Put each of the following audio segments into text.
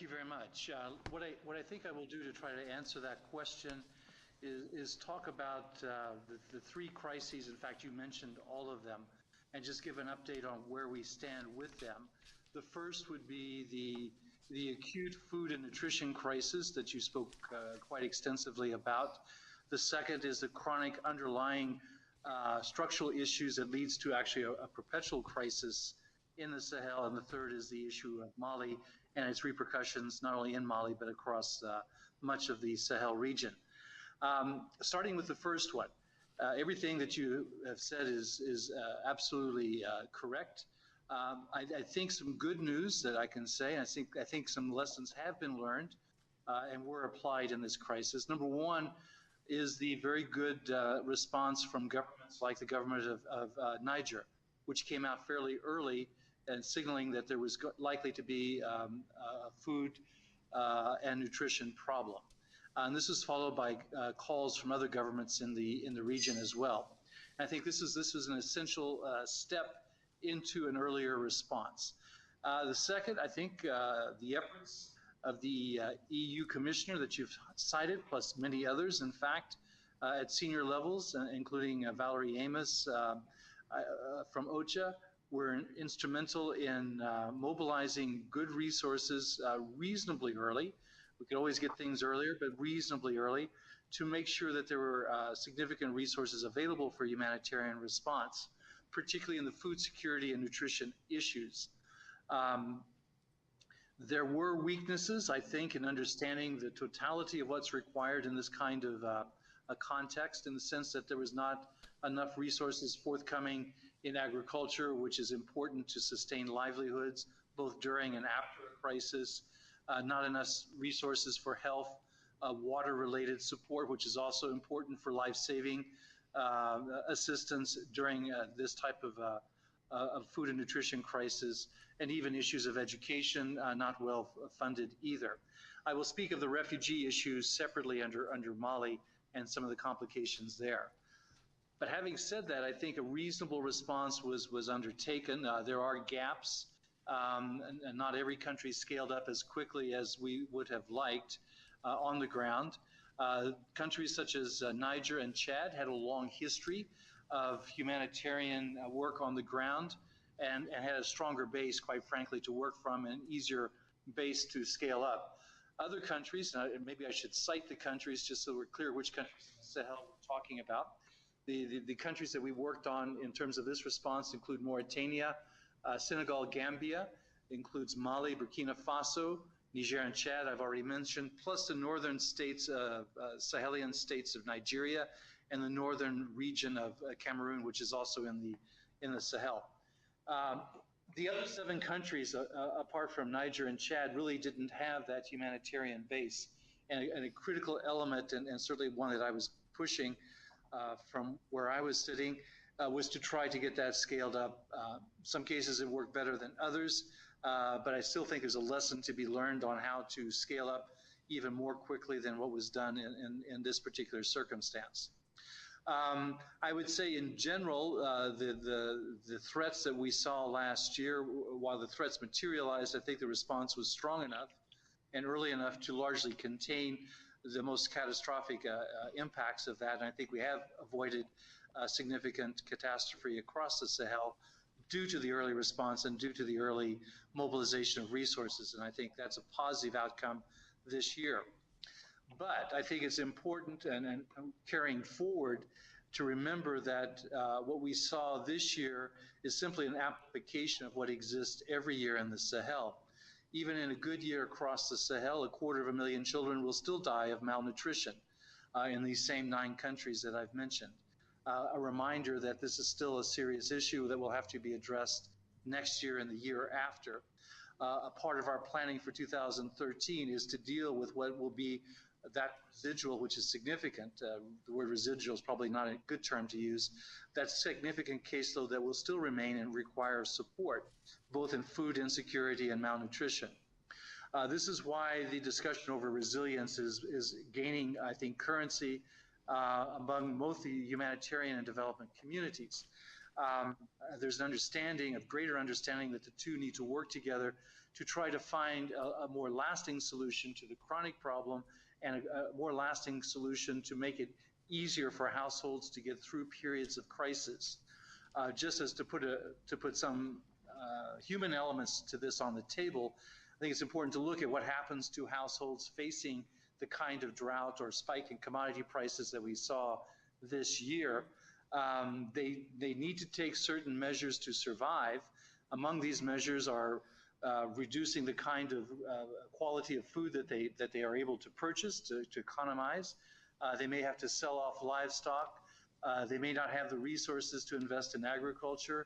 Thank you very much. What I think I will do to try to answer that question is talk about the three crises. In fact, you mentioned all of them, and just give an update on where we stand with them. The first would be the acute food and nutrition crisis that you spoke quite extensively about. The second is the chronic underlying structural issues that leads to actually a perpetual crisis in the Sahel. And the third is the issue of Mali and its repercussions, not only in Mali, but across much of the Sahel region. Starting with the first one, everything that you have said is absolutely correct. I think some good news that I can say, I think some lessons have been learned and were applied in this crisis. Number one is the very good response from governments like the government of Niger, which came out fairly early and signaling that there was likely to be a food and nutrition problem. And this was followed by calls from other governments in the region as well. And I think this was an essential step into an earlier response. The second, I think, the efforts of the EU commissioner that you've cited, plus many others, in fact, at senior levels, including Valerie Amos from OCHA, were instrumental in mobilizing good resources reasonably early. We could always get things earlier, but reasonably early, to make sure that there were significant resources available for humanitarian response, particularly in the food security and nutrition issues. There were weaknesses, I think, in understanding the totality of what's required in this kind of a context, in the sense that there was not enough resources forthcoming in agriculture, which is important to sustain livelihoods, both during and after a crisis. Not enough resources for health, water-related support, which is also important for life-saving assistance during this type of food and nutrition crisis, and even issues of education not well funded either. I will speak of the refugee issues separately under Mali and some of the complications there. But having said that, I think a reasonable response was undertaken. There are gaps. And not every country scaled up as quickly as we would have liked on the ground. Countries such as Niger and Chad had a long history of humanitarian work on the ground and had a stronger base, quite frankly, to work from, and an easier base to scale up. Other countries, maybe I should cite the countries just so we're clear which countries in the Sahel we're talking about. The countries that we worked on in terms of this response include Mauritania, Senegal, Gambia, includes Mali, Burkina Faso, Niger and Chad, I've already mentioned, plus the northern states, Sahelian states of Nigeria, and the northern region of Cameroon, which is also in the Sahel. The other 7 countries, apart from Niger and Chad, really didn't have that humanitarian base. And a critical element, and certainly one that I was pushing from where I was sitting, was to try to get that scaled up. Some cases it worked better than others, but I still think there's a lesson to be learned on how to scale up even more quickly than what was done in this particular circumstance. I would say in general, the threats that we saw last year, while the threats materialized, I think the response was strong enough and early enough to largely contain the most catastrophic impacts of that. And I think we have avoided significant catastrophe across the Sahel due to the early response and due to the early mobilization of resources. And I think that's a positive outcome this year. But I think it's important and carrying forward to remember that what we saw this year is simply an amplification of what exists every year in the Sahel. Even in a good year across the Sahel, 250,000 children will still die of malnutrition in these same 9 countries that I've mentioned. A reminder that this is still a serious issue that will have to be addressed next year and the year after. A part of our planning for 2013 is to deal with what will be that residual, which is significant. The word residual is probably not a good term to use. That significant caseload that will still remain and require support, both in food insecurity and malnutrition. This is why the discussion over resilience is gaining, I think, currency among both the humanitarian and development communities. There's an understanding, a greater understanding, that the two need to work together to try to find a more lasting solution to the chronic problem and a more lasting solution to make it easier for households to get through periods of crisis. Just as to put some human elements to this on the table, I think it's important to look at what happens to households facing the kind of drought or spike in commodity prices that we saw this year. They need to take certain measures to survive. Among these measures are reducing the kind of quality of food that they are able to purchase to economize. They may have to sell off livestock. They may not have the resources to invest in agriculture.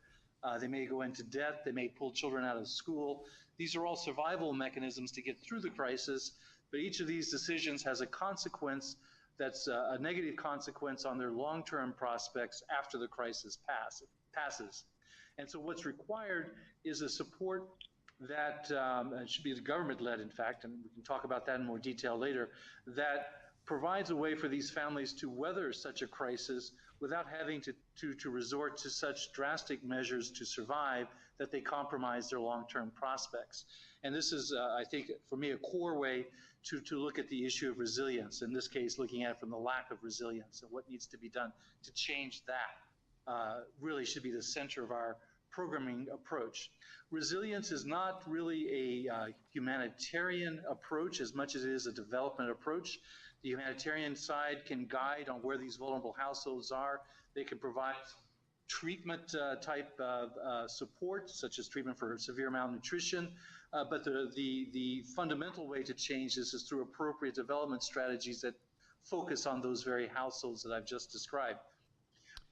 They may go into debt. They may pull children out of school. These are all survival mechanisms to get through the crisis, but each of these decisions has a consequence that's a negative consequence on their long-term prospects after the crisis passes. And so what's required is a support that it should be the government-led, in fact, and we can talk about that in more detail later, that provides a way for these families to weather such a crisis without having to resort to such drastic measures to survive that they compromise their long-term prospects. And this is, I think, for me, a core way to look at the issue of resilience, in this case, looking at it from the lack of resilience and what needs to be done to change that. Really should be the center of our programming approach. Resilience is not really a humanitarian approach as much as it is a development approach. The humanitarian side can guide on where these vulnerable households are. They can provide treatment type support, such as treatment for severe malnutrition. But the fundamental way to change this is through appropriate development strategies that focus on those very households that I've just described.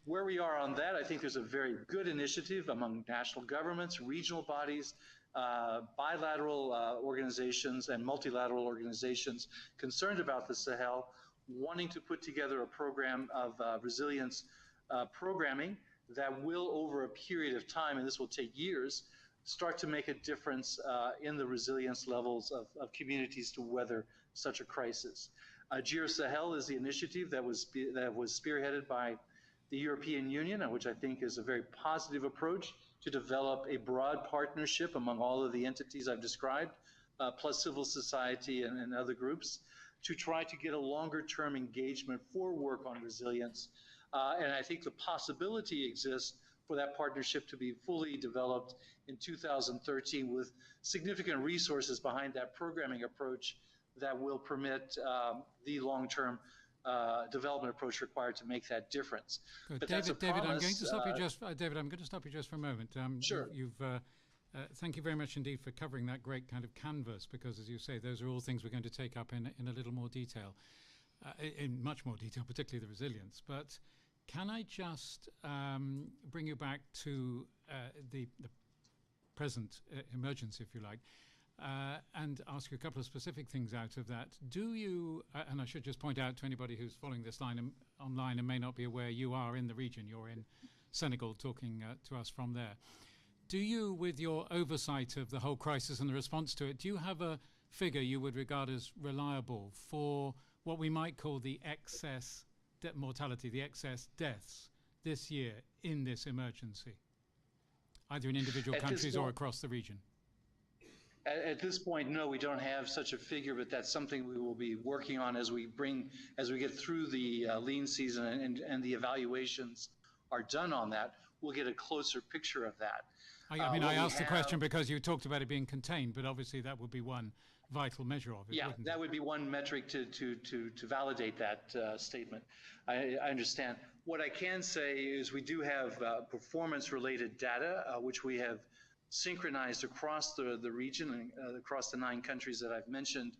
Where we are on that, I think there's a very good initiative among national governments, regional bodies, bilateral organizations and multilateral organizations concerned about the Sahel, wanting to put together a program of resilience programming that will, over a period of time, and this will take years, start to make a difference in the resilience levels of communities to weather such a crisis. GIR Sahel is the initiative that was spearheaded by the European Union, which I think is a very positive approach to develop a broad partnership among all of the entities I've described, plus civil society and other groups, to try to get a longer-term engagement for work on resilience. And I think the possibility exists for that partnership to be fully developed in 2013 with significant resources behind that programming approach that will permit the long-term development approach required to make that difference. But David, I'm going to stop you just. David, I'm going to stop you just for a moment. Sure. Thank you very much indeed for covering that great kind of canvas, because, as you say, those are all things we're going to take up in a little more detail, in much more detail, particularly the resilience. But can I just bring you back to the present emergency, if you like, and ask you a couple of specific things out of that. Do you, and I should just point out to anybody who's following this line online and may not be aware, you are in the region, you're in Senegal, talking to us from there. Do you, with your oversight of the whole crisis and the response to it, do you have a figure you would regard as reliable for what we might call the excess mortality, the excess deaths this year in this emergency, either in individual countries or across the region? At this point, no, we don't have such a figure, but that's something we will be working on as we get through the lean season and the evaluations are done on that. We'll get a closer picture of that. I mean, I asked the question because you talked about it being contained, but obviously that would be one vital measure of it. Yeah, that would be one metric to validate that statement. I understand. What I can say is we do have performance-related data, which we have synchronized across the region and across the 9 countries that I've mentioned,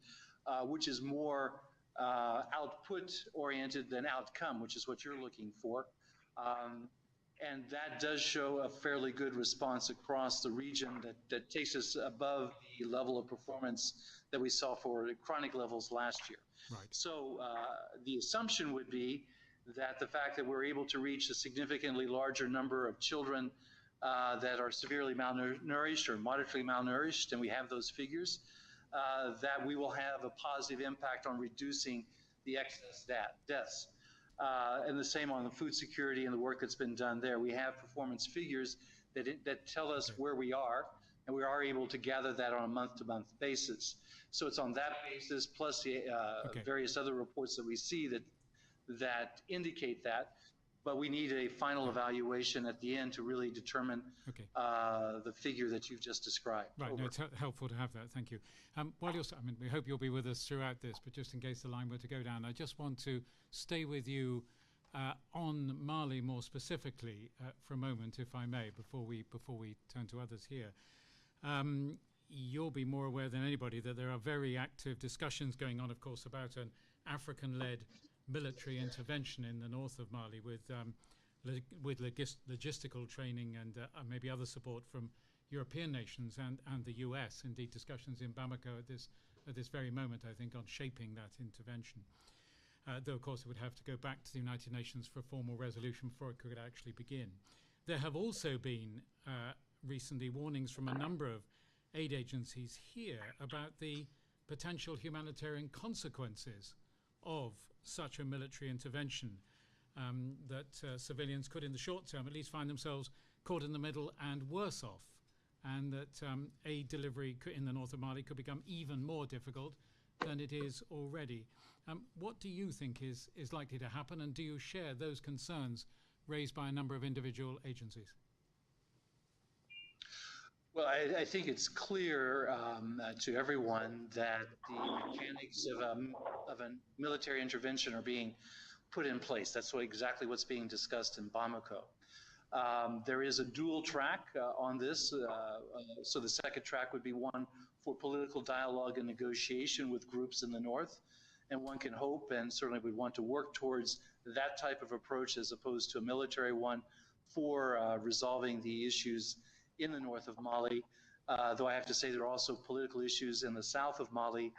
which is more output-oriented than outcome, which is what you're looking for. And that does show a fairly good response across the region that takes us above the level of performance that we saw for chronic levels last year. Right. So the assumption would be that the fact that we're able to reach a significantly larger number of children that are severely malnourished or moderately malnourished, and we have those figures, that we will have a positive impact on reducing the excess deaths. And the same on the food security and the work that's been done there. We have performance figures that tell us where we are. and we are able to gather that on a month-to-month basis. So it's on that basis, plus the various other reports that we see that indicate that. But we need a final evaluation at the end to really determine the figure that you've just described. Right, no, it's helpful to have that. Thank you. While you're, I mean, we hope you'll be with us throughout this, but just in case the line were to go down, I just want to stay with you on Mali more specifically for a moment, if I may, before we turn to others here. You'll be more aware than anybody that there are very active discussions going on, of course, about an African-led military intervention in the north of Mali with logistical training and maybe other support from European nations and the US. Indeed, discussions in Bamako at this very moment, I think, on shaping that intervention. Though, of course, it would have to go back to the United Nations for a formal resolution before it could actually begin. There have also been recently warnings from a number of aid agencies here about the potential humanitarian consequences of such a military intervention, that civilians could, in the short term, at least find themselves caught in the middle and worse off, and that aid delivery in the north of Mali could become even more difficult than it is already. What do you think is likely to happen, and do you share those concerns raised by a number of individual agencies? Well, I think it's clear to everyone that the mechanics of a military intervention are being put in place. That's exactly what's being discussed in Bamako. There is a dual track on this. So the second track would be one for political dialogue and negotiation with groups in the north. And one can hope, and certainly we want to work towards that type of approach as opposed to a military one for resolving the issues in the north of Mali, though I have to say there are also political issues in the south of Mali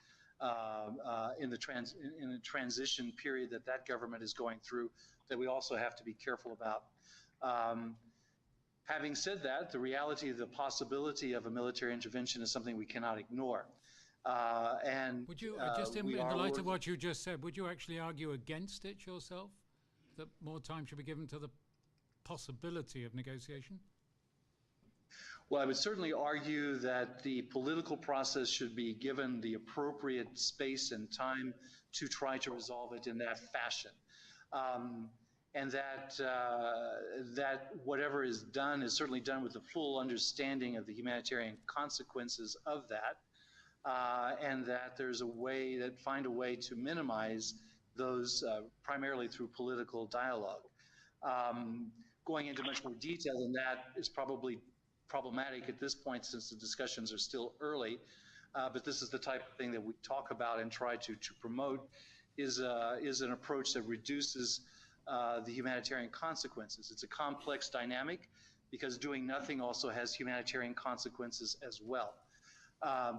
in the transition period that government is going through that we also have to be careful about. Having said that, the reality of the possibility of a military intervention is something we cannot ignore. And would you, just in the light of what you just said, would you actually argue against it yourself, that more time should be given to the possibility of negotiation? Well, I would certainly argue that the political process should be given the appropriate space and time to try to resolve it in that fashion. And that whatever is done is certainly done with the full understanding of the humanitarian consequences of that, and that there's find a way to minimize those primarily through political dialogue. Going into much more detail than that is probably problematic at this point since the discussions are still early, but this is the type of thing that we talk about and try to promote is an approach that reduces the humanitarian consequences. It's a complex dynamic because doing nothing also has humanitarian consequences as well.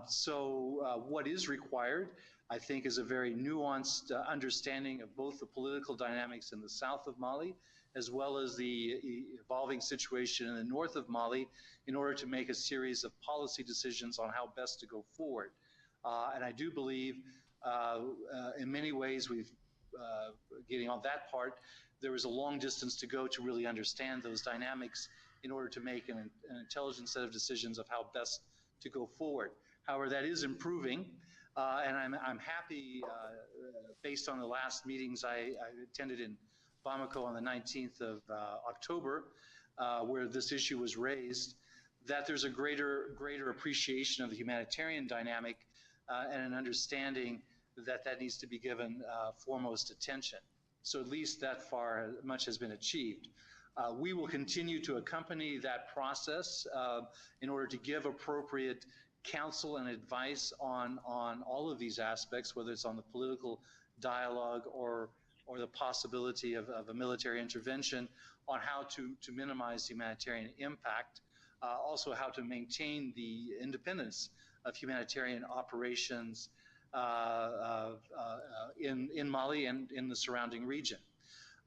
So what is required, I think, is a very nuanced understanding of both the political dynamics in the south of Mali as well as the evolving situation in the north of Mali in order to make a series of policy decisions on how best to go forward. And I do believe in many ways getting on that part, there is a long distance to go to really understand those dynamics in order to make an intelligent set of decisions of how best to go forward. However, that is improving, and I'm happy, based on the last meetings I attended in Bamako on the 19th of October, where this issue was raised, that there's a greater appreciation of the humanitarian dynamic and an understanding that needs to be given foremost attention. So at least that far, much has been achieved. We will continue to accompany that process in order to give appropriate counsel and advice on all of these aspects, whether it's on the political dialogue or the possibility of a military intervention, on how to minimize humanitarian impact, also how to maintain the independence of humanitarian operations in Mali and in the surrounding region.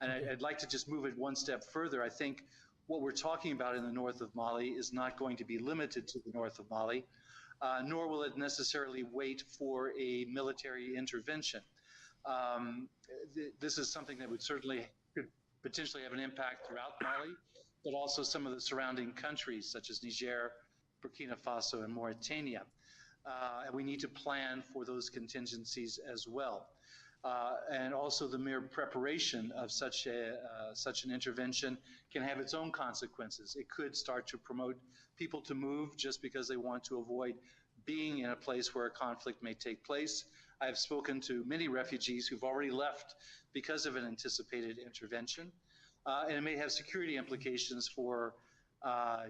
And I'd like to just move it one step further. I think what we're talking about in the north of Mali is not going to be limited to the north of Mali, nor will it necessarily wait for a military intervention. This is something that could potentially have an impact throughout Mali, but also some of the surrounding countries such as Niger, Burkina Faso, and Mauritania. And we need to plan for those contingencies as well. And also the mere preparation of such an intervention can have its own consequences. It could start to promote people to move just because they want to avoid being in a place where a conflict may take place. I have spoken to many refugees who've already left because of an anticipated intervention. And it may have security implications for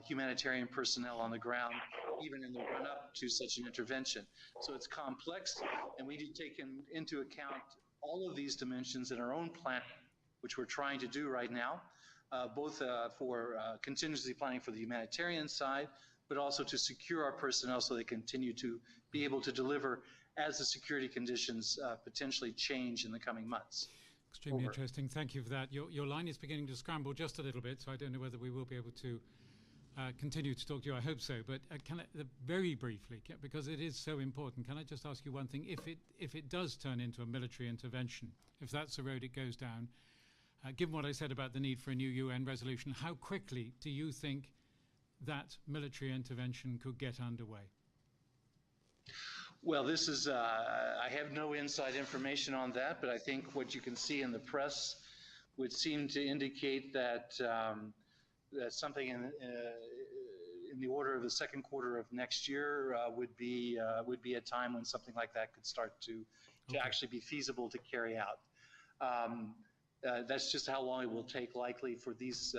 humanitarian personnel on the ground, even in the run-up to such an intervention. So it's complex, and we need to take into account all of these dimensions in our own planning, which we're trying to do right now, both for contingency planning for the humanitarian side, but also to secure our personnel so they continue to be able to deliver as the security conditions potentially change in the coming months. Extremely interesting. Thank you for that. Your line is beginning to scramble just a little bit, so I don't know whether we will be able to continue to talk to you. I hope so. But can I, very briefly, because it is so important, can I just ask you one thing? If it does turn into a military intervention, if that's the road it goes down, given what I said about the need for a new UN resolution, how quickly do you think that military intervention could get underway? Well, this is, I have no inside information on that, but I think what you can see in the press would seem to indicate that, that something in the order of the second quarter of next year would be a time when something like that could start to actually be feasible to carry out. That's just how long it will take, likely, for this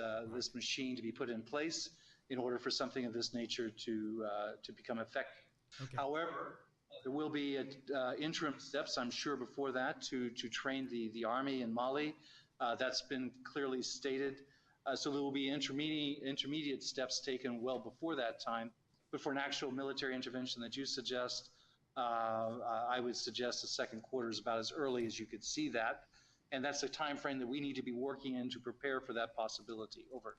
machine to be put in place in order for something of this nature to become effective. Okay. However, there will be interim steps, I'm sure, before that to train the army in Mali. That's been clearly stated. So there will be intermediate steps taken well before that time. But for an actual military intervention that you suggest, I would suggest the second quarter is about as early as you could see that. And that's the time frame that we need to be working in to prepare for that possibility. Over.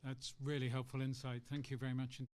That's really helpful insight. Thank you very much.